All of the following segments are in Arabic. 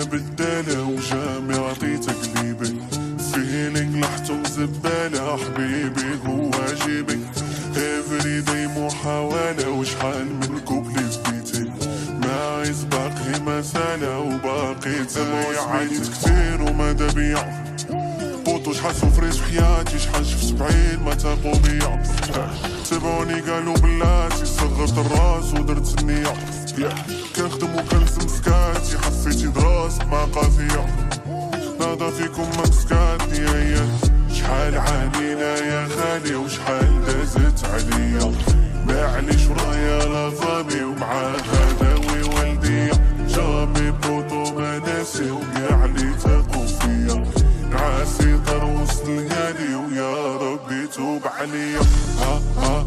الدنيا بدالة وجامي عطيتك قليبي، فيلينغ لحظة زبالة حبيبي هو جيبي، افري داي محاولة وشحال من كوبلي سبيتي، معيز باقي مسالة وباقي تايع، عيت كتير ومادا بيا بوطو شحال سوفريت في حياتي، شحال شفت 70 ما تاقو بيا، تبعوني قالوا بلاتي صغرت الراس ودرت النية، كنخدم وكنلزم سكاتي، حفيتي دراس مع قافية، ناضا فيكم ما مسكاتني يا شحال عانينا يا خالي وشحال دازت عليا، معليش ورايا لا فامي ومعاها داوي والديا، جامي بوطو ما ناسي وكاع لي تاقو فيا، نعاسي طر وسط الغالي ويا ربي توب عليا، ها ها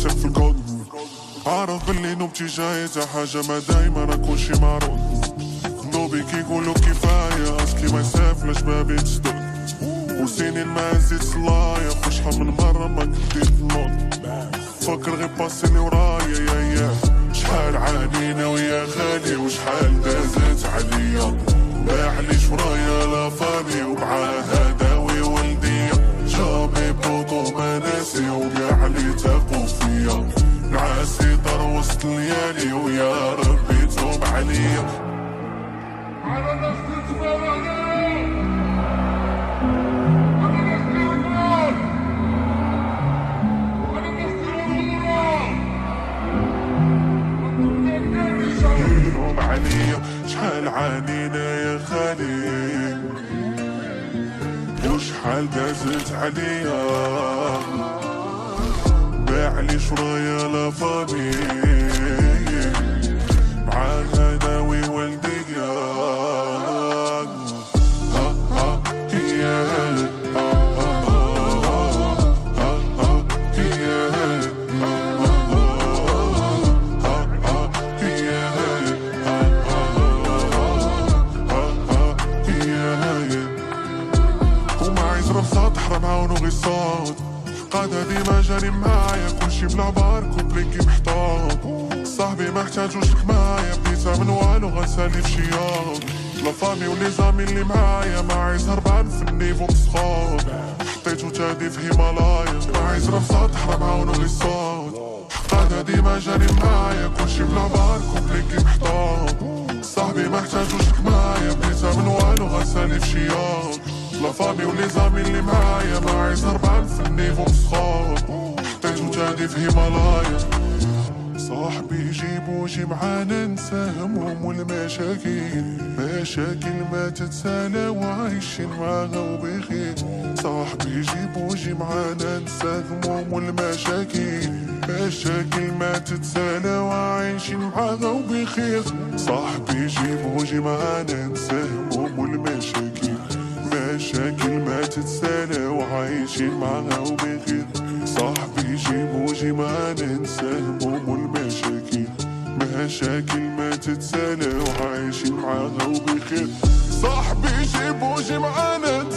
في الكود، عارف باللي نوبتي جايزة حاجة ما دايما نكونشي معروض، نوبي كيقولو كفاية اسكي ما يسافلش ما بيتسدود، وسنين ما زيد صلايا شحال من مرة ما كديت النوض، فكر غير باسيني ورايا يا شحال عانينا ويا خالي وشحال دازت عليا، معليش ورايا لا فامي ومعاها داوي ولديا، جامي بوطو ما ناسي وكاع لي تاقو فيا، نعاسي طر وسط الليالي ويا ربي توب عليا. على ناس تتفرج شحال عانينا يا خالي وشحال دازت عليا، باعليش ورايا لا فامي معاها داوي والديا، ها ها تحرم عاونو غي الصوت، قادة ديما جاري معايا كلشي بلا بار كوبليكي محطوط، صاحبي محتاجوش الحماية بديتها من والو غنسالي في شياط، لا فامي ولي زامي اللي معايا ما عايز هربان في النيفو مسخوط، حطيتو تادي في هيمالايا ما عايز رفصات تحرم عاونو غي الصوت، قادة ديما جاري معايا كلشي بلا بار كوبليكي محطوط، صاحبي محتاجوش الحماية بديتها من والو غنسالي في شياط، لا فامي ولي زامي اللي معايا ما عايز هربان في النيفو مسخوط، حطيتو تادي في هيمالايا، صاحبي جيبو جي معانا ننسى هموم والمشاكل، مشاكل ما تتسالى وعايشين معاها وبخير، صاحبي جيبو جي معانا ننسى هموم والمشاكل، مشاكل ما تتسالى وعايشين معاها وبخير، صاحبي جيبو جي معانا ننسى هموم والمشاكل، مشاكل ما تتسالى وعايشين معاها وبخير، صاحبي جيبو جي ما ننسى هموم والمشاكل، مشاكل ما تتسالى وعايشين معاها وبخير، صاحبي جيبو جي ما ننسى